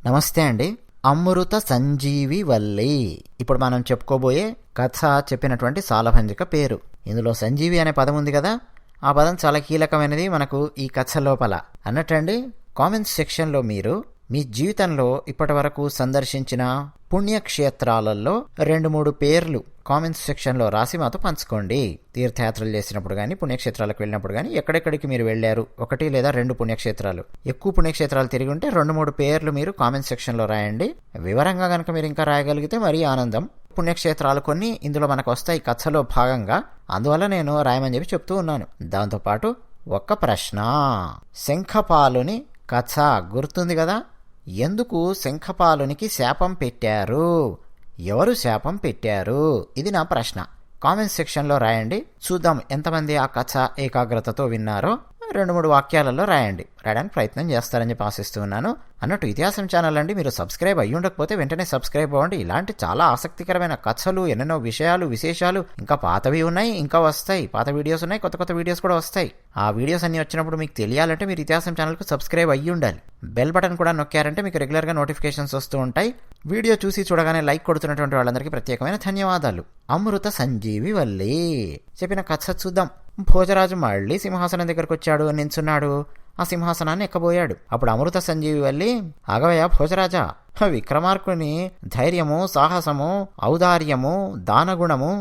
నమస్తే అండి. అమృత సంజీవి వల్లి. ఇప్పుడు మనం చెప్పుకోబోయే కథ చెప్పినటువంటి సాలభంజిక పేరు. ఇందులో సంజీవి అనే పదం ఉంది కదా, ఆ పదం చాలా కీలకమైనది మనకు ఈ కథ లోపల. అన్నట్టండి, కామెంట్స్ సెక్షన్లో మీరు మీ జీవితంలో ఇప్పటి వరకు సందర్శించిన పుణ్యక్షేత్రాలలో 2-3 పేర్లు కామెంట్స్ సెక్షన్లో రాసి మాతో పంచుకోండి. తీర్థయాత్రలు చేసినప్పుడు కానీ, పుణ్యక్షేత్రాలకు వెళ్ళినప్పుడు కానీ, ఎక్కడెక్కడికి మీరు వెళ్ళారు, 1 లేదా 2 పుణ్యక్షేత్రాలు, ఎక్కువ పుణ్యక్షేత్రాలు తిరిగి ఉంటే 2-3 పేర్లు మీరు కామెంట్స్ సెక్షన్లో రాయండి. వివరంగా కనుక మీరు ఇంకా రాయగలిగితే మరీ ఆనందం. పుణ్యక్షేత్రాలు కొన్ని ఇందులో మనకు వస్తాయి కథలో భాగంగా, అందువల్ల నేను రాయమని చెప్తూ ఉన్నాను. దాంతోపాటు ఒక్క ప్రశ్న. శంఖపాలుని కథ గుర్తుంది కదా? ఎందుకు శంఖపాలునికి శాపం పెట్టారు? ఎవరు శాపం పెట్టారు? ఇది నా ప్రశ్న. కామెంట్ సెక్షన్లో రాయండి. చూద్దాం ఎంతమంది ఆ కథ ఏకాగ్రతతో విన్నారో. 2-3 వాక్యాలలో రాయండి. రాయడానికి ప్రయత్నం చేస్తారని చెప్పి ఆశిస్తూ ఉన్నాను. అన్నట్టు ఇతిహాసం ఛానల్ అండి, మీరు సబ్స్క్రైబ్ అయ్యి ఉండకపోతే వెంటనే సబ్స్క్రైబ్ అవ్వండి. ఇలాంటి చాలా ఆసక్తికరమైన కథలు, ఎన్నెన్నో విశేషాలు ఇంకా పాతవి ఉన్నాయి, ఇంకా వస్తాయి. పాత వీడియోస్ ఉన్నాయి, కొత్త వీడియోస్ కూడా వస్తాయి. ఆ వీడియోస్ అన్ని వచ్చినప్పుడు మీకు తెలియాలంటే మీరు ఇతిహాసం ఛానల్కు సబ్స్క్రైబ్ అయ్యి ఉండాలి. బెల్ బటన్ కూడా నొక్కారంటే మీకు రెగ్యులర్గా నోటిఫికేషన్స్ వస్తూ ఉంటాయి. వీడియో చూసి చూడగానే లైక్ కొడుతున్నటువంటి వాళ్ళందరికీ ప్రత్యేకమైన ధన్యవాదాలు. అమృత సంజీవి వల్లి చెప్పిన కథ చూద్దాం. భోజరాజు మళ్ళీ సింహాసనం దగ్గరకు వచ్చాడు, నించున్నాడు. ఆ సింహాసనాన్ని ఎక్కబోయాడు. అప్పుడు అమృత సంజీవి వల్లి, ఆగవయ్యా భోజరాజా, విక్రమార్కుని ధైర్యము, సాహసము, ఔదార్యము, దానగుణము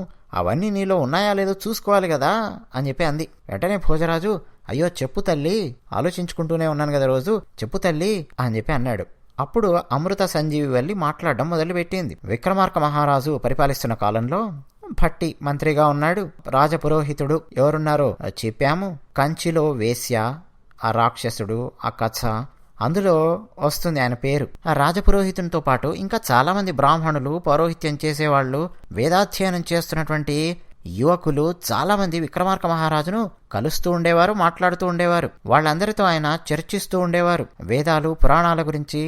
అవన్నీ నీలో ఉన్నాయా లేదో చూసుకోవాలి కదా అని చెప్పి అంది. వెంటనే భోజరాజు, అయ్యో చెప్పు తల్లి, ఆలోచించుకుంటూనే ఉన్నాను కదా రోజు, చెప్పు తల్లి అని చెప్పి అన్నాడు. అప్పుడు అమృత సంజీవి వల్లి మాట్లాడడం మొదలుపెట్టింది. విక్రమార్క మహారాజు పరిపాలిస్తున్న కాలంలో భట్టి మంత్రిగా ఉన్నాడు. రాజపురోహితుడు ఎవరున్నారో చెప్పాము. కంచిలో వేశ్య, ఆ రాక్షసుడు, ఆ కథ అందులో వస్తుంది ఆయన పేరు. ఆ రాజపురోహితునితో పాటు ఇంకా చాలా మంది బ్రాహ్మణులు, పౌరోహిత్యం చేసేవాళ్ళు, వేదాధ్యయనం చేస్తున్నటువంటి యువకులు చాలా మంది విక్రమార్క మహారాజును కలుస్తూ ఉండేవారు, మాట్లాడుతూ ఉండేవారు. వాళ్ళందరితో ఆయన చర్చిస్తూ ఉండేవారు. వేదాలు, పురాణాల గురించి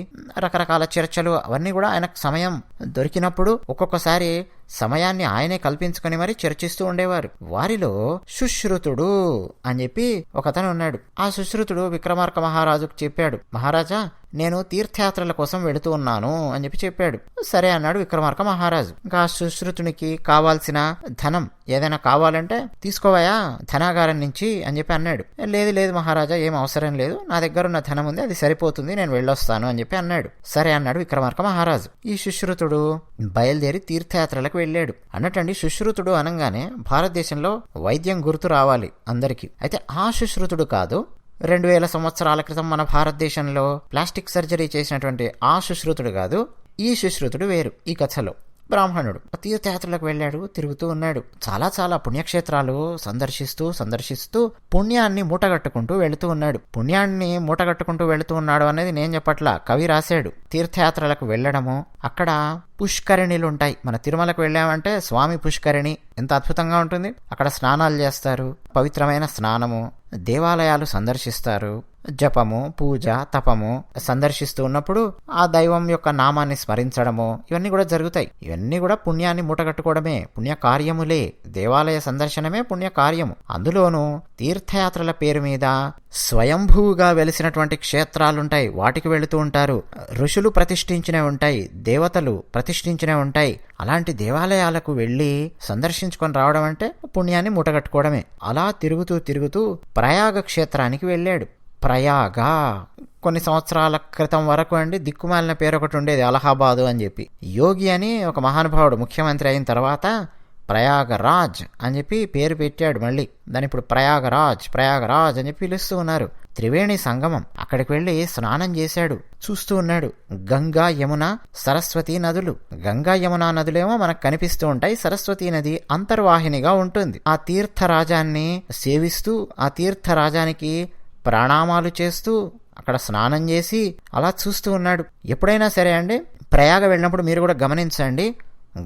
రకరకాల చర్చలు అవన్నీ కూడా ఆయనకు సమయం దొరికినప్పుడు ఒక్కొక్కసారి సమయాన్ని ఆయనే కల్పించుకొని మరి చర్చిస్తూ ఉండేవారు. వారిలో సుశ్రుతుడు అని చెప్పి ఒకతను ఉన్నాడు. ఆ సుశ్రుతుడు విక్రమార్క మహారాజుకు చెప్పాడు, మహారాజా నేను తీర్థయాత్రల కోసం వెళుతూ ఉన్నాను అని చెప్పాడు. సరే అన్నాడు విక్రమార్క మహారాజు. ఇంకా ఆ సుశ్రుతునికి కావాల్సిన ధనం ఏదైనా కావాలంటే తీసుకోవయా ధనాగారం నుంచి అని చెప్పి అన్నాడు. లేదు మహారాజా, ఏం అవసరం లేదు, నా దగ్గర ఉన్న ధనం ఉంది, అది సరిపోతుంది, నేను వెళ్ళొస్తాను అని చెప్పి అన్నాడు. సరే అన్నాడు విక్రమార్క మహారాజు. ఈ సుశ్రుతుడు బయలుదేరి తీర్థయాత్రలకు వెళ్ళాడు. అన్నట్టండి, సుశ్రుతుడు అనగానే భారతదేశంలో వైద్యం గుర్తు రావాలి అందరికీ. అయితే ఆ సుశ్రుతుడు కాదు, 2000 సంవత్సరాల క్రితం మన భారతదేశంలో ప్లాస్టిక్ సర్జరీ చేసినటువంటి ఆ సుశ్రుతుడు కాదు. ఈ సుశ్రుతుడు వేరు. ఈ కథలో బ్రాహ్మణుడు తీర్థయాత్రలకు వెళ్ళాడు, తిరుగుతూ ఉన్నాడు. చాలా పుణ్యక్షేత్రాలు సందర్శిస్తూ పుణ్యాన్ని మూటగట్టుకుంటూ వెళుతూ ఉన్నాడు. పుణ్యాన్ని మూటగట్టుకుంటూ వెళుతూ ఉన్నాడు అనేది నేను చెప్పట్లా, కవి రాశాడు. తీర్థయాత్రలకు వెళ్ళడము, అక్కడ పుష్కరిణిలు ఉంటాయి. మన తిరుమలకు వెళ్ళామంటే స్వామి పుష్కరిణి ఎంత అద్భుతంగా ఉంటుంది. అక్కడ స్నానాలు చేస్తారు, పవిత్రమైన స్నానము, దేవాలయాలు సందర్శిస్తారు, జపము, పూజ, తపము సందర్శిస్తూ ఉన్నప్పుడు ఆ దైవం యొక్క నామాన్ని స్మరించడము ఇవన్నీ కూడా జరుగుతాయి. ఇవన్నీ కూడా పుణ్యాన్ని మూటగట్టుకోవడమే, పుణ్యకార్యములే. దేవాలయ సందర్శనమే పుణ్యకార్యము. అందులోనూ తీర్థయాత్రల పేరు మీద స్వయంభూగా వెలిసినటువంటి క్షేత్రాలుంటాయి, వాటికి వెళుతూ ఉంటారు. ఋషులు ప్రతిష్ఠించినవి ఉంటాయి, దేవతలు ప్రతిష్ఠించినవి ఉంటాయి. అలాంటి దేవాలయాలకు వెళ్ళి సందర్శించుకొని రావడం అంటే పుణ్యాన్ని మూటగట్టుకోవడమే. అలా తిరుగుతూ ప్రయాగ క్షేత్రానికి వెళ్ళాడు. ప్రయాగ కొన్ని సంవత్సరాల క్రితం వరకు అండి దిక్కుమాలిన పేరు ఒకటి ఉండేది, అలహాబాదు అని చెప్పి. యోగి అని ఒక మహానుభావుడు ముఖ్యమంత్రి అయిన తర్వాత ప్రయాగరాజ్ అని చెప్పి పేరు పెట్టాడు. మళ్ళీ దాని ఇప్పుడు ప్రయాగరాజ్ అని చెప్పి పిలుస్తూ ఉన్నారు. త్రివేణి సంగమం, అక్కడికి వెళ్ళి స్నానం చేశాడు. చూస్తూ ఉన్నాడు గంగా, యమున, సరస్వతి నదులు. గంగా, యమున నదులేమో మనకు కనిపిస్తూ ఉంటాయి, సరస్వతి నది అంతర్వాహినిగా ఉంటుంది. ఆ తీర్థరాజాన్ని సేవిస్తూ, ఆ తీర్థరాజానికి ప్రణామాలు చేస్తూ, అక్కడ స్నానం చేసి అలా చూస్తూ ఉన్నాడు. ఎప్పుడైనా సరే అండి ప్రయాగ వెళ్ళినప్పుడు మీరు కూడా గమనించండి,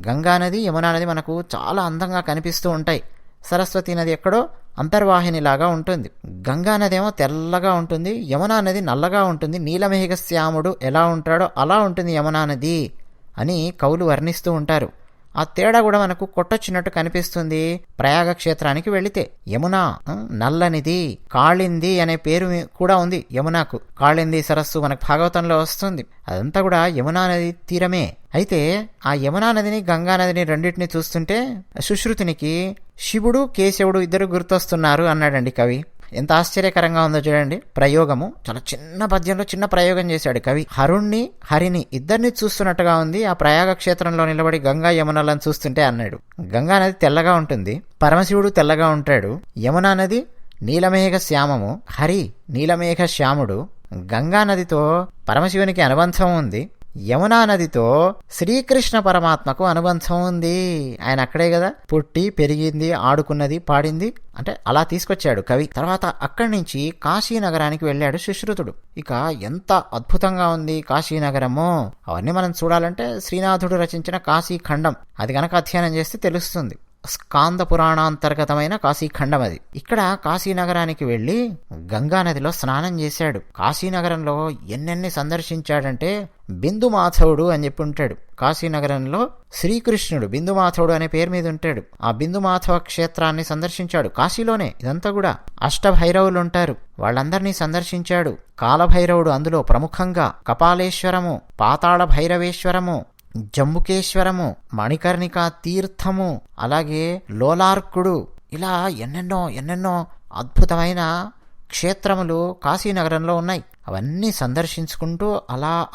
గంగా నది, యమునా నది మనకు చాలా అందంగా కనిపిస్తూ ఉంటాయి. సరస్వతి నది ఎక్కడో అంతర్వాహినిలాగా ఉంటుంది. గంగా నది ఏమో తెల్లగా ఉంటుంది, యమునా నది నల్లగా ఉంటుంది. నీలమేఘశ్యాముడు ఎలా ఉంటాడో అలా ఉంటుంది యమునా నది అని కవులు వర్ణిస్తూ ఉంటారు. ఆ తేడా కూడా మనకు కొట్టొచ్చినట్టు కనిపిస్తుంది ప్రయాగ క్షేత్రానికి వెళితే. యమున నల్లనిది, కాళింది అనే పేరు కూడా ఉంది యమునకు. కాళింది సరస్సు మనకు భాగవతంలో వస్తుంది. అదంతా కూడా యమునా నది తీరమే. అయితే ఆ యమునా నదిని, గంగా నదిని రెండింటిని చూస్తుంటే సుశ్రుతునికి శివుడు, కేశవుడు ఇద్దరు గుర్తొస్తున్నారు అన్నాడండి కవి. ఎంత ఆశ్చర్యకరంగా ఉందో చూడండి. ప్రయోగము చాలా చిన్న పద్యంలో చిన్న ప్రయోగం చేశాడు కవి. హరుణ్ణి, హరిని ఇద్దరిని చూస్తున్నట్టుగా ఉంది ఆ ప్రయాగ క్షేత్రంలో నిలబడి గంగా యమునలను చూస్తుంటే అన్నాడు. గంగా నది తెల్లగా ఉంటుంది, పరమశివుడు తెల్లగా ఉంటాడు. యమునా నది నీలమేఘ శ్యామము, హరి నీలమేఘ శ్యాముడు. గంగా నదితో పరమశివునికి అనుబంధం ఉంది, యమునా నదితో శ్రీకృష్ణ పరమాత్మకు అనుబంధం ఉంది. ఆయన అక్కడే కదా పుట్టి పెరిగింది, ఆడుకున్నది, పాడింది. అంటే అలా తీసుకొచ్చాడు కవి. తర్వాత అక్కడి నుంచి కాశీ నగరానికి వెళ్ళాడు సుశ్రుతుడు. ఇక ఎంత అద్భుతంగా ఉంది కాశీనగరము. అవన్నీ మనం చూడాలంటే శ్రీనాథుడు రచించిన కాశీ ఖండం అది గనక అధ్యయనం చేస్తే తెలుస్తుంది. స్కాంద పురాణాంతర్గతమైన కాశీఖండం అది. ఇక్కడ కాశీనగరానికి వెళ్ళి గంగానదిలో స్నానం చేశాడు. కాశీనగరంలో ఎన్నెన్ని సందర్శించాడంటే బిందుమాధవుడు అని చెప్పి ఉంటాడు. కాశీనగరంలో శ్రీకృష్ణుడు బిందుమాధవుడు అనే పేరు మీద ఉంటాడు. ఆ బిందుమాధవ క్షేత్రాన్ని సందర్శించాడు కాశీలోనే. ఇదంతా కూడా అష్టభైరవులు ఉంటారు, వాళ్ళందరినీ సందర్శించాడు. కాలభైరవుడు అందులో ప్రముఖంగా, కపాలేశ్వరము, పాతాళ భైరవేశ్వరము, జంబుకేశ్వరము, మణికర్ణికా తీర్థము, అలాగే లోలార్కుడు, ఇలా ఎన్నెన్నో అద్భుతమైన క్షేత్రములు కాశీనగరంలో ఉన్నాయి. అవన్నీ సందర్శించుకుంటూ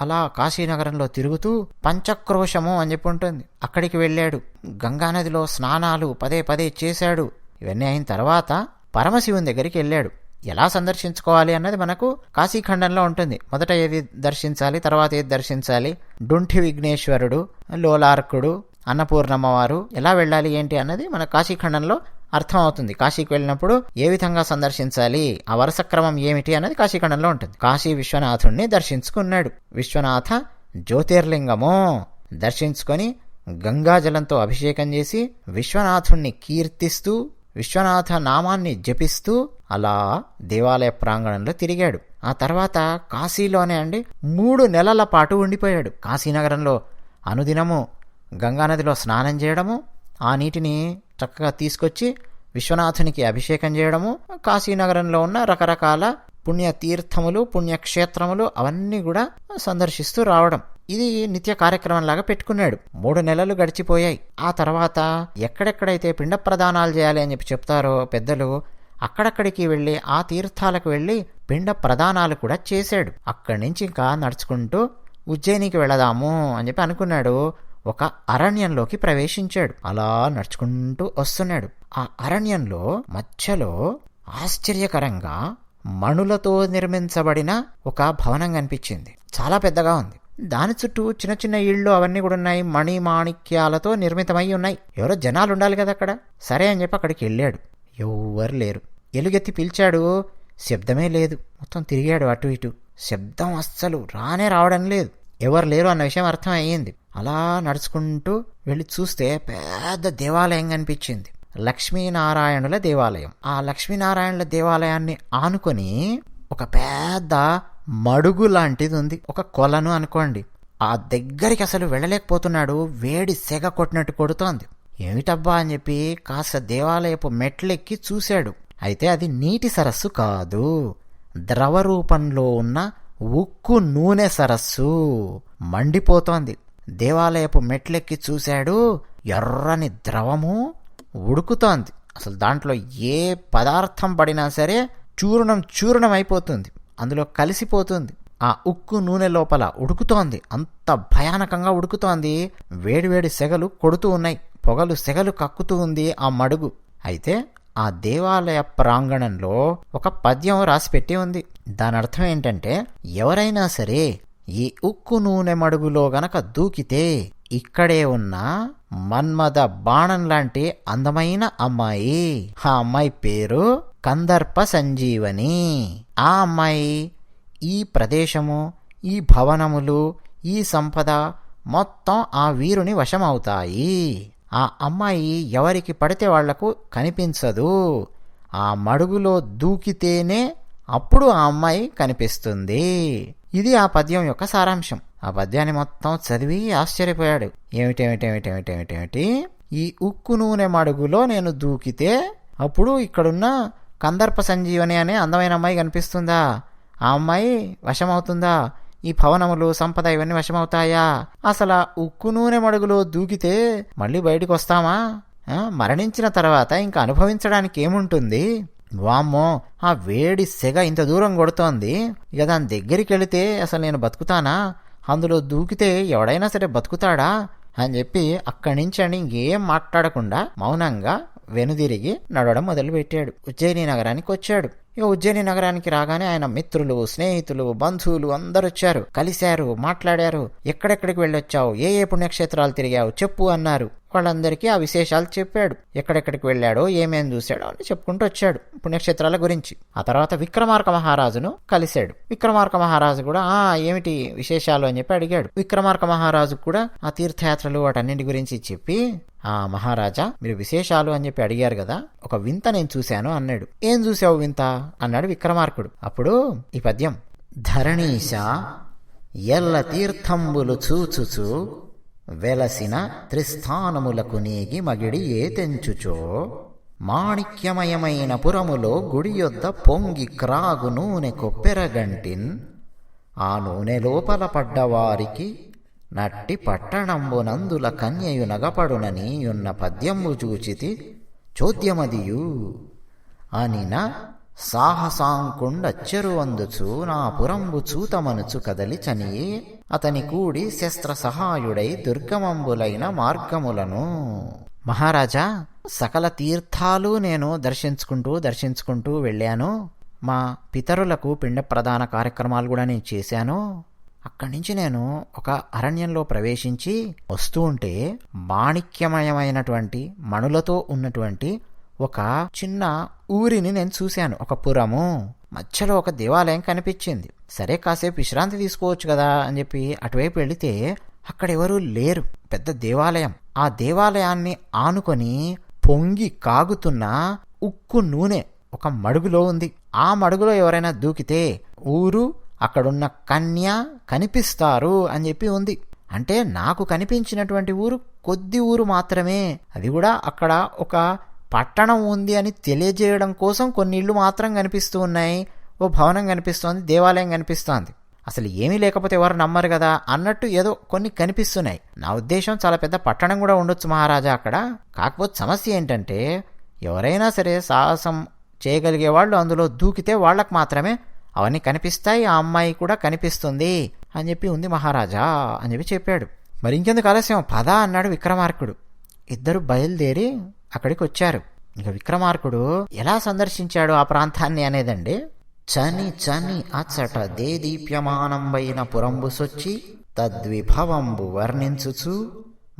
అలా కాశీనగరంలో తిరుగుతూ పంచక్రోశము అని చెప్పి ఉంటుంది, అక్కడికి వెళ్ళాడు. గంగానదిలో స్నానాలు పదే చేశాడు. ఇవన్నీ అయిన తర్వాత పరమశివుని దగ్గరికి వెళ్ళాడు. ఎలా సందర్శించుకోవాలి అన్నది మనకు కాశీఖండంలో ఉంటుంది. మొదట ఏది దర్శించాలి, తర్వాత ఏది దర్శించాలి, డుంఠి విఘ్నేశ్వరుడు, లోలార్కుడు, అన్నపూర్ణమ్మవారు, ఎలా వెళ్ళాలి ఏంటి అన్నది మన కాశీఖండంలో అర్థం అవుతుంది. కాశీకి వెళ్ళినప్పుడు ఏ విధంగా సందర్శించాలి, ఆ వరుస క్రమం ఏమిటి అన్నది కాశీఖండంలో ఉంటుంది. కాశీ విశ్వనాథుణ్ణి దర్శించుకున్నాడు. విశ్వనాథ జ్యోతిర్లింగము దర్శించుకొని గంగాజలంతో అభిషేకం చేసి విశ్వనాథుణ్ణి కీర్తిస్తూ విశ్వనాథ నామాన్ని జపిస్తూ అలా దేవాలయ ప్రాంగణంలో తిరిగాడు. ఆ తర్వాత కాశీలోనే 3 నెలల పాటు ఉండిపోయాడు. కాశీనగరంలో అనుదినము గంగానదిలో స్నానం చేయడము, ఆ నీటిని చక్కగా తీసుకొచ్చి విశ్వనాథునికి అభిషేకం చేయడము, కాశీనగరంలో ఉన్న రకరకాల పుణ్యతీర్థములు, పుణ్యక్షేత్రములు అవన్నీ కూడా సందర్శిస్తూ రావడం. ఇది నిత్య కార్యక్రమంలాగా పెట్టుకున్నాడు. 3 నెలలు గడిచిపోయాయి. ఆ తర్వాత ఎక్కడెక్కడైతే పిండ ప్రదానాలు చేయాలి అని చెప్పి చెప్తారో పెద్దలు, అక్కడక్కడికి వెళ్ళి ఆ తీర్థాలకు వెళ్ళి పిండ ప్రదానాలు కూడా చేశాడు. అక్కడి నుంచి ఇంకా నడుచుకుంటూ ఉజ్జయినికి వెళదాము అని చెప్పి అనుకున్నాడు. ఒక అరణ్యంలోకి ప్రవేశించాడు. అలా నడుచుకుంటూ వస్తున్నాడు. ఆ అరణ్యంలో మధ్యలో ఆశ్చర్యకరంగా మణులతో నిర్మించబడిన ఒక భవనం కనిపించింది. చాలా పెద్దగా ఉంది. దాని చుట్టూ చిన్న ఇళ్ళు అవన్నీ కూడా ఉన్నాయి. మణిమాణిక్యాలతో నిర్మితమై ఉన్నాయి. ఎవరో జనాలు ఉండాలి కదా అక్కడ. సరే అని చెప్పి అక్కడికి వెళ్ళాడు. ఎవ్వరు లేరు. ఎలుగెత్తి పిలిచాడు, శబ్దమే లేదు. మొత్తం తిరిగాడు అటు ఇటు, శబ్దం అస్సలు రావడం లేదు. ఎవరు లేరు అన్న విషయం అర్థం అయ్యింది. అలా నడుచుకుంటూ వెళ్ళి చూస్తే పెద్ద దేవాలయం కనిపించింది. లక్ష్మీనారాయణుల దేవాలయం. ఆ లక్ష్మీనారాయణుల దేవాలయాన్ని ఆనుకొని ఒక పెద్ద మడుగు లాంటిది ఉంది, ఒక కొలను అనుకోండి. ఆ దగ్గరికి అసలు వెళ్ళలేకపోతున్నాడు. వేడి సెగ కొట్టినట్టు కొడుతోంది. ఏమిటబ్బా అని చెప్పి కాస్త దేవాలయపు మెట్లెక్కి చూశాడు. అయితే అది నీటి సరస్సు కాదు, ద్రవ రూపంలో ఉన్న ఉక్కు నూనె సరస్సు. మండిపోతోంది. దేవాలయపు మెట్లెక్కి చూశాడు. ఎర్రని ద్రవము ఉడుకుతోంది. అసలు దాంట్లో ఏ పదార్థం పడినా సరే చూర్ణం అయిపోతుంది, అందులో కలిసిపోతుంది. ఆ ఉక్కు నూనె లోపల ఉడుకుతోంది. అంత భయానకంగా ఉడుకుతోంది. వేడివేడి సెగలు కొడుతూ ఉన్నాయి, పొగలు సెగలు కక్కుతూ ఉంది ఆ మడుగు. అయితే ఆ దేవాలయ ప్రాంగణంలో ఒక పద్యం రాసిపెట్టి ఉంది. దాని అర్థం ఏంటంటే, ఎవరైనా సరే ఈ ఉక్కు నూనె మడుగులో గనక దూకితే ఇక్కడే ఉన్న మన్మథ బాణం లాంటి అందమైన అమ్మాయి, ఆ అమ్మాయి పేరు కందర్ప సంజీవని. ఆ అమ్మాయి, ఈ ప్రదేశము, ఈ భవనములు, ఈ సంపద మొత్తం ఆ వీరుని వశమవుతాయి. ఆ అమ్మాయి ఎవరికి పడితే వాళ్లకు కనిపించదు. ఆ మడుగులో దూకితేనే అప్పుడు ఆ అమ్మాయి కనిపిస్తుంది. ఇది ఆ పద్యం యొక్క సారాంశం. ఆ పద్యాన్ని మొత్తం చదివి ఆశ్చర్యపోయాడు. ఏమిటేమిటేమిటేమిటేమిటేమిటి, ఈ ఉక్కు నూనె మడుగులో నేను దూకితే అప్పుడు ఇక్కడున్న కందర్ప సంజీవని అనే అందమైన అమ్మాయి కనిపిస్తుందా? ఆ అమ్మాయి వశమవుతుందా? ఈ భవనములు, సంపద ఇవన్నీ వశమవుతాయా? అసలు ఆ ఉక్కు నూనె మడుగులో దూకితే మళ్ళీ బయటకు వస్తామా? మరణించిన తర్వాత ఇంకా అనుభవించడానికి ఏముంటుంది? వామ్మో, ఆ వేడి సెగ ఇంత దూరం కొడుతోంది, ఇక దాని దగ్గరికి వెళితే అసలు నేను బతుకుతానా? అందులో దూకితే ఎవడైనా సరే బతుకుతాడా అని చెప్పి అక్కడి నుంచి అని ఇంకేం మాట్లాడకుండా మౌనంగా వెనుదిరిగి నడవడం మొదలుపెట్టాడు. ఉజ్జయిని నగరానికి వచ్చాడు. ఇక ఉజ్జయిని నగరానికి రాగానే ఆయన మిత్రులు, స్నేహితులు, బంధువులు అందరూ వచ్చారు, కలిశారు, మాట్లాడారు. ఎక్కడెక్కడికి వెళ్ళొచ్చావు, ఏ ఏ పుణ్యక్షేత్రాలు తిరిగావు చెప్పు అన్నారు. వాళ్ళందరికీ ఆ విశేషాలు చెప్పాడు. ఎక్కడెక్కడికి వెళ్ళాడో, ఏమేం చూశాడో అని చెప్పుకుంటూ వచ్చాడు పుణ్యక్షేత్రాల గురించి. ఆ తర్వాత విక్రమార్క మహారాజును కలిశాడు. విక్రమార్క మహారాజు కూడా ఏమిటి విశేషాలు అని చెప్పి అడిగాడు. విక్రమార్క మహారాజు కూడా ఆ తీర్థయాత్రలు వాటన్నింటి గురించి చెప్పి, మహారాజా మీరు విశేషాలు అని చెప్పి అడిగారు కదా, ఒక వింత నేను చూశాను అన్నాడు. ఏం చూసావు వింత అన్నాడు విక్రమార్కుడు. అప్పుడు ఈ పద్యం: ధరణీశ ఎల్ల తీర్థంబులు చూచుచు వెలసిన త్రిస్థానములకు నీగి మగిడి ఏ తెంచుచో మాణిక్యమయమైన పురములో గుడి యొద్ద పొంగి క్రాగు నూనె కొప్పెరగంటిన్ ఆ నూనె లోపల పడ్డవారికి నట్టి పట్టణంబునందుల కన్యయు నగపడుననీయున్న పద్యంబు చూచితి చోద్యమదియు అనిన సాహసాంకుండచ్చెరువందుచు నా పురంబు చూతమనుచు కదలి చనియే అతని కూడి శస్త్ర సహాయుడై దుర్గమంబులైన మార్గములను. మహారాజా, సకల తీర్థాలు నేను దర్శించుకుంటూ వెళ్ళాను. మా పితరులకు పిండ ప్రదాన కార్యక్రమాలు కూడా నేను చేశాను. అక్కడి నుంచి నేను ఒక అరణ్యంలో ప్రవేశించి వస్తూ ఉంటే మాణిక్యమయమైనటువంటి మణులతో ఉన్నటువంటి ఒక చిన్న ఊరిని నేను చూశాను. ఒక పురము మధ్యలో ఒక దేవాలయం కనిపించింది. సరే కాసేపు విశ్రాంతి తీసుకోవచ్చు కదా అని చెప్పి అటువైపు వెళితే అక్కడెవరూ లేరు. పెద్ద దేవాలయం. ఆ దేవాలయాన్ని ఆనుకొని పొంగి కాగుతున్న ఉక్కు నూనె ఒక మడుగులో ఉంది. ఆ మడుగులో ఎవరైనా దూకితే ఊరు, అక్కడున్న కన్య కనిపిస్తారు అని చెప్పి ఉంది. అంటే నాకు కనిపించినటువంటి ఊరు కొద్ది ఊరు మాత్రమే. అది కూడా అక్కడ ఒక పట్టణం ఉంది అని తెలియజేయడం కోసం కొన్ని ఇళ్ళు మాత్రం కనిపిస్తూ ఉన్నాయి. ఓ భవనం కనిపిస్తోంది, దేవాలయం కనిపిస్తోంది. అసలు ఏమీ లేకపోతే ఎవరు నమ్మరు కదా అన్నట్టు ఏదో కొన్ని కనిపిస్తున్నాయి. నా ఉద్దేశం చాలా పెద్ద పట్టణం కూడా ఉండొచ్చు మహారాజా అక్కడ. కాకపోతే సమస్య ఏంటంటే ఎవరైనా సరే సాహసం చేయగలిగే వాళ్ళు అందులో దూకితే వాళ్ళకు మాత్రమే అవన్నీ కనిపిస్తాయి, ఆ అమ్మాయి కూడా కనిపిస్తుంది అని చెప్పి ఉంది మహారాజా అని చెప్పి చెప్పాడు. మరి ఇంకెందుకు ఆలస్యం, పద అన్నాడు విక్రమార్కుడు. ఇద్దరు బయలుదేరి అక్కడికి వచ్చారు. ఇక విక్రమార్కుడు ఎలా సందర్శించాడు ఆ ప్రాంతాన్ని అనేదండి. చని చని అచ్చట దేదీప్యమానంబైన పురంబు సొచ్చి తద్విభవంబు వర్ణించుచు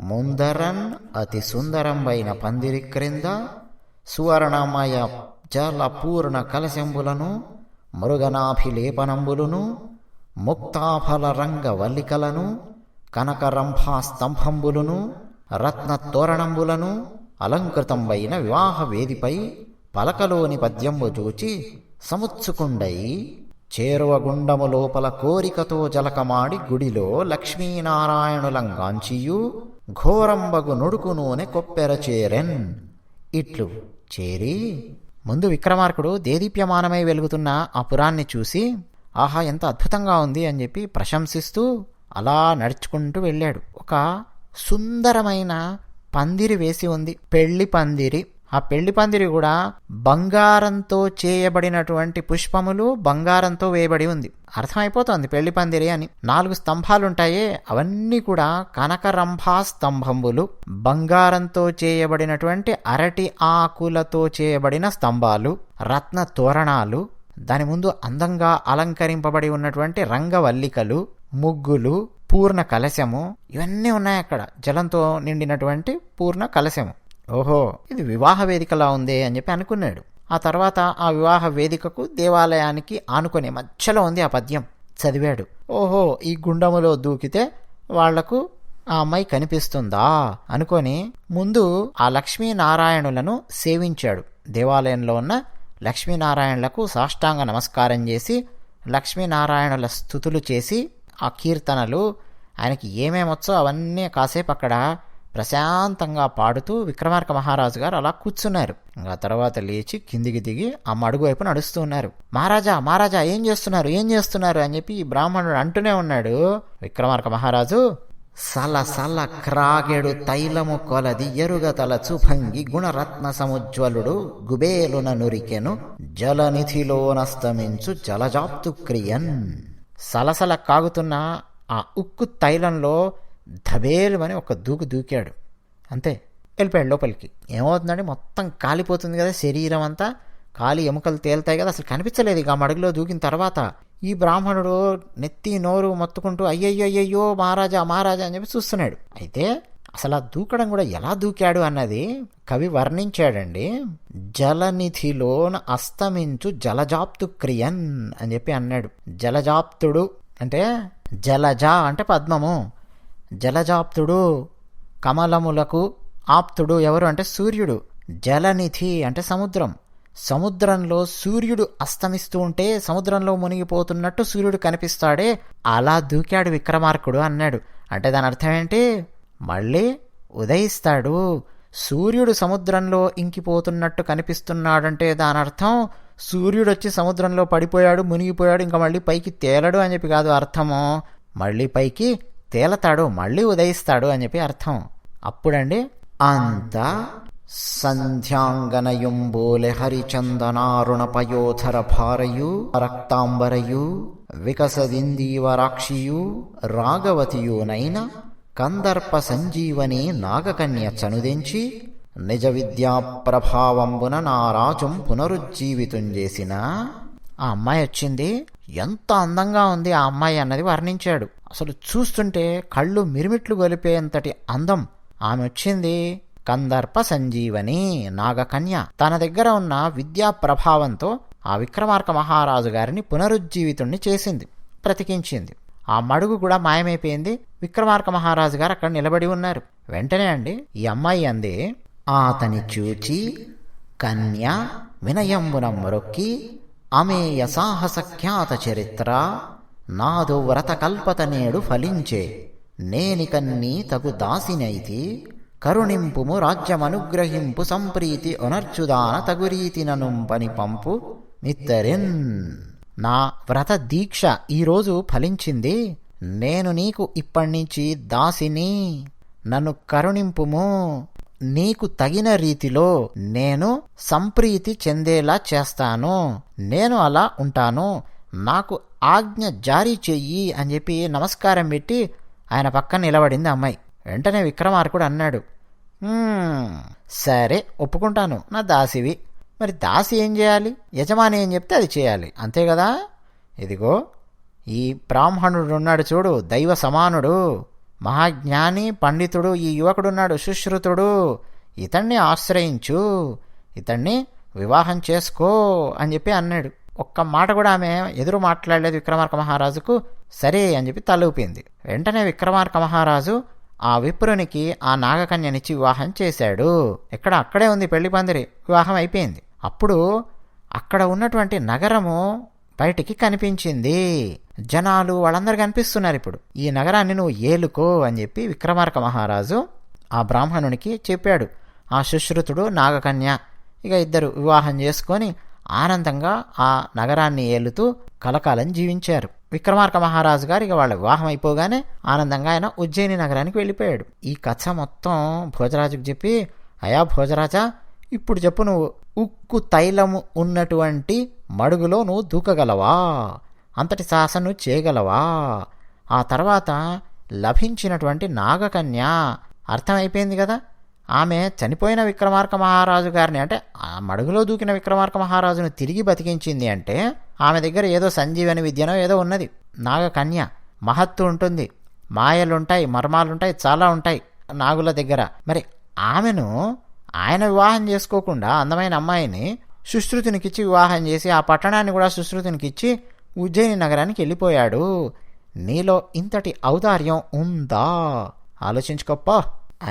ముందరన్ అతి సుందరంబైన పందిరి క్రింద సువర్ణమయ జలపూర్ణ కలశంబులను మృగనాభిలేపనంబులను ముక్తాఫల రంగ వల్లికలను కనకరంభా స్తంభంబులను రత్న తోరణంబులను అలంకృతంబైన వివాహ వేదిపై పలకలోని పద్యంబు చూచి సముచ్చుకుండై చేరువ గుండము లోపల కోరికతో జలకమాడి గుడిలో లక్ష్మీనారాయణులంగాంచియు ఘోరంబగు నుడుకు నూనె కొప్పెర చేరెన్. ఇట్లు చేరి ముందు విక్రమార్కుడు దేదీప్యమానమై వెలుగుతున్న ఆ పురాన్ని చూసి ఆహా ఎంత అద్భుతంగా ఉంది అని చెప్పి ప్రశంసిస్తూ అలా నడుచుకుంటూ వెళ్ళాడు. ఒక సుందరమైన పందిరి వేసి ఉంది, పెళ్లి పందిరి. ఆ పెళ్లి పందిరి కూడా బంగారంతో చేయబడినటువంటి పుష్పములు బంగారంతో వేయబడి ఉంది. అర్థమైపోతోంది పెళ్లి పందిరి అని. 4 స్తంభాలుంటాయే అవన్నీ కూడా కనకరంభా స్తంభంబులు, బంగారంతో చేయబడినటువంటి అరటి ఆకులతో చేయబడిన స్తంభాలు, రత్న తోరణాలు, దాని ముందు అందంగా అలంకరింపబడి ఉన్నటువంటి రంగవల్లికలు, ముగ్గులు, పూర్ణ కలశము, ఇవన్నీ ఉన్నాయి అక్కడ. జలంతో నిండినటువంటి పూర్ణ కలశము. ఓహో, ఇది వివాహ వేదికలా ఉంది అని చెప్పి అనుకున్నాడు. ఆ తర్వాత ఆ వివాహ వేదికకు దేవాలయానికి ఆనుకునే మధ్యలో ఉంది ఆ పద్యం. చదివాడు. ఓహో, ఈ గుండములో దూకితే వాళ్లకు ఆ అమ్మాయి కనిపిస్తుందా అనుకొని ముందు ఆ లక్ష్మీనారాయణులను సేవించాడు. దేవాలయంలో ఉన్న లక్ష్మీనారాయణులకు సాష్టాంగ నమస్కారం చేసి లక్ష్మీనారాయణుల స్తుతులు చేసి ఆ కీర్తనలు ఆయనకి ఏమేమొచ్చో అవన్నీ కాసేపు అక్కడ ప్రశాంతంగా పాడుతూ విక్రమార్క మహారాజు గారు అలా కూర్చున్నారు. ఇంకా తర్వాత లేచి కిందికి దిగి ఆ మడుగు వైపు నడుస్తూ ఉన్నారు. మహారాజా ఏం చేస్తున్నారు అని చెప్పి ఈ బ్రాహ్మణుడు అంటూనే ఉన్నాడు. విక్రమార్క మహారాజు సల క్రాగెడు తైలము కొలది ఎరుగతలచు భంగి గుణరత్న సముజ్వలుడు గుబేలున నురికెను జలనిధిలోనస్తమించు జలజాప్తు క్రియన్. సలసల కాగుతున్న ఆ ఉక్కు తైలంలో ధబేలుమని ఒక దూకాడు. అంతే, వెళ్ళిపోయాడు లోపలికి. ఏమవుతుందండి, మొత్తం కాలిపోతుంది కదా శరీరం అంతా, కాలి ఎముకలు తేలుతాయి కదా, అసలు కనిపించలేదు ఇక ఆ మడుగులో దూకిన తర్వాత. ఈ బ్రాహ్మణుడు నెత్తి నోరు మొత్తుకుంటూ అయ్యయ్యో మహారాజా అని చెప్పి చూస్తున్నాడు. అయితే అసలు ఆ దూకడం కూడా ఎలా దూకాడు అన్నది కవి వర్ణించాడండి. జలనిధిలోన అస్తమించు జలజాప్తు క్రియన్ అని చెప్పి అన్నాడు. జలజాప్తుడు అంటే జలజ అంటే పద్మము, జలజాప్తుడు కమలములకు ఆప్తుడు ఎవరు అంటే సూర్యుడు. జలనిధి అంటే సముద్రం. సముద్రంలో సూర్యుడు అస్తమిస్తూ ఉంటే సముద్రంలో మునిగిపోతున్నట్టు సూర్యుడు కనిపిస్తాడే, అలా దూకాడు విక్రమార్కుడు అన్నాడు. అంటే దాని అర్థం ఏంటి, మళ్ళీ ఉదయిస్తాడు. సూర్యుడు సముద్రంలో ఇంకిపోతున్నట్టు కనిపిస్తున్నాడంటే దాని అర్థం సూర్యుడు వచ్చి సముద్రంలో పడిపోయాడు, మునిగిపోయాడు, ఇంకా మళ్ళీ పైకి తేలడు అని చెప్పి కాదు అర్థము. మళ్ళీ పైకి తేలతాడు, మళ్ళీ ఉదయిస్తాడు అని చెప్పి అర్థం. అప్పుడండి అంతా సంధ్యాంగనయుంబోలె హరిచందనారుణపయోధర భారయు రక్తాంబరయు వికసదిందీవరాక్షియు రాగవతియునైన కందర్ప సంజీవని నాగకన్య చనుదెంచి నిజ విద్యా ప్రభావంబున నారాజుం పునరుజ్జీవితం చేసిన ఆ అమ్మాయి వచ్చింది. ఎంత అందంగా ఉంది ఆ అమ్మాయి అన్నది వర్ణించాడు. అసలు చూస్తుంటే కళ్ళు మిరిమిట్లు గొలిపేంతటి అందం. ఆమె వచ్చింది కందర్ప సంజీవని నాగకన్య. తన దగ్గర ఉన్న విద్యా ప్రభావంతో ఆ విక్రమార్క మహారాజు గారిని పునరుజ్జీవితుణ్ణి చేసింది, బ్రతికించింది. ఆ మడుగు కూడా మాయమైపోయింది. విక్రమార్క మహారాజు గారు అక్కడ నిలబడి ఉన్నారు. వెంటనే అండి ఈ అమ్మాయి అంది, ఆతని చూచి కన్య వినయంబున మొరొక్కి అమేయ సాహస ఖ్యాత చరిత్ర నాదు వ్రత కల్పత నేడు ఫలించే నేనికన్నీ తగు దాసినైతి కరుణింపుము రాజ్యమనుగ్రహింపు సంప్రీతి ఒనర్చుదాన తగురీతి ననుంపని పంపు మిత్తరిన్. నా వ్రత దీక్ష ఈరోజు ఫలించింది. నేను నీకు ఇప్పటినుంచి దాసిని. నన్ను కరుణింపుము. నీకు తగిన రీతిలో నేను సంప్రీతి చెందేలా చేస్తాను. నేను అలా ఉంటాను. నాకు ఆజ్ఞ జారీ చెయ్యి అని చెప్పి నమస్కారం పెట్టి ఆయన పక్కన నిలబడింది అమ్మాయి. వెంటనే విక్రమార్కుడు అన్నాడు, సరే ఒప్పుకుంటాను, నా దాసివి. మరి దాసి ఏం చేయాలి? యజమాని ఏం చెప్తే అది చేయాలి, అంతే కదా. ఇదిగో ఈ బ్రాహ్మణుడు ఉన్నాడు చూడు, దైవ సమానుడు, మహాజ్ఞాని పండితుడు ఈ యువకుడున్నాడు సుశ్రుతుడు, ఇతన్ని ఆశ్రయించు, ఇతన్ని వివాహం చేసుకో అని చెప్పి అన్నాడు. ఒక్క మాట కూడా ఆమె ఎదురు మాట్లాడలేదు విక్రమార్క మహారాజుకు. సరే అని చెప్పి తలూపింది. వెంటనే విక్రమార్క మహారాజు ఆ విప్రునికి ఆ నాగకన్యనిచ్చి వివాహం చేశాడు. అక్కడే ఉంది పెళ్లి పందిరి, వివాహం అయిపోయింది. అప్పుడు అక్కడ ఉన్నటువంటి నగరము బయటికి కనిపించింది. జనాలు వాళ్ళందరూ కనిపిస్తున్నారు. ఇప్పుడు ఈ నగరాన్ని నువ్వు ఏలుకో అని చెప్పి విక్రమార్క మహారాజు ఆ బ్రాహ్మణునికి చెప్పాడు. ఆ సుశ్రుతుడు నాగకన్య ఇక ఇద్దరు వివాహం చేసుకొని ఆనందంగా ఆ నగరాన్ని ఏలుతూ కలకాలం జీవించారు. విక్రమార్క మహారాజు గారు ఇక వాళ్ళ వివాహం అయిపోగానే ఆనందంగా ఆయన ఉజ్జయిని నగరానికి వెళ్ళిపోయాడు. ఈ కథ మొత్తం భోజరాజుకు చెప్పి, అయా భోజరాజా, ఇప్పుడు చెప్పు, నువ్వు ఉక్కు తైలము ఉన్నటువంటి మడుగులో నువ్వు దూకగలవా? అంతటి సాహసం నువ్వు చేయగలవా? ఆ తర్వాత లభించినటువంటి నాగకన్య అర్థమైపోయింది కదా, ఆమె చనిపోయిన విక్రమార్క మహారాజు గారిని, అంటే ఆ మడుగులో దూకిన విక్రమార్క మహారాజును తిరిగి బతికించింది అంటే ఆమె దగ్గర ఏదో సంజీవని విద్యనో ఏదో ఉన్నది. నాగకన్య మహత్తు ఉంటుంది, మాయలుంటాయి, మర్మాలుంటాయి, చాలా ఉంటాయి నాగుల దగ్గర. మరి ఆమెను ఆయన వివాహం చేసుకోకుండా అందమైన అమ్మాయిని సుశ్రుతునికిచ్చి వివాహం చేసి ఆ పట్టణాన్ని కూడా సుశ్రుతునికిచ్చి ఉజ్జయిని నగరానికి వెళ్ళిపోయాడు. నీలో ఇంతటి ఔదార్యం ఉందా? ఆలోచించుకోప్పా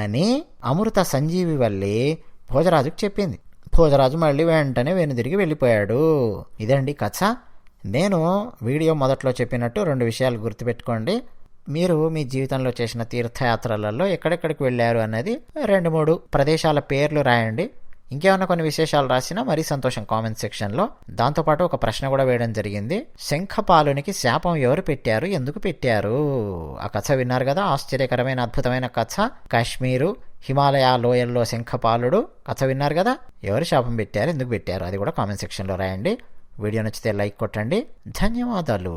అని అమృత సంజీవి వల్లి భోజరాజుకు చెప్పింది. భోజరాజు మళ్ళీ వెంటనే వెనుదిరిగి వెళ్ళిపోయాడు. ఇదండి కథ. నేను వీడియో మొదట్లో చెప్పినట్టు 2 విషయాలు గుర్తుపెట్టుకోండి. మీరు మీ జీవితంలో చేసిన తీర్థయాత్రలలో ఎక్కడెక్కడికి వెళ్ళారు అనేది 2-3 ప్రదేశాల పేర్లు రాయండి. ఇంకేమన్నా కొన్ని విశేషాలు రాసినా మరీ సంతోషం కామెంట్ సెక్షన్లో. దాంతోపాటు ఒక ప్రశ్న కూడా వేయడం జరిగింది. శంఖపాలునికి శాపం ఎవరు పెట్టారు, ఎందుకు పెట్టారు? ఆ కథ విన్నారు కదా, ఆశ్చర్యకరమైన అద్భుతమైన కథ. కాశ్మీరు హిమాలయ లోయల్లో శంఖపాలుడు కథ విన్నారు కదా. ఎవరు శాపం పెట్టారు, ఎందుకు పెట్టారు, అది కూడా కామెంట్ సెక్షన్లో రాయండి. వీడియో నచ్చితే లైక్ కొట్టండి. ధన్యవాదాలు.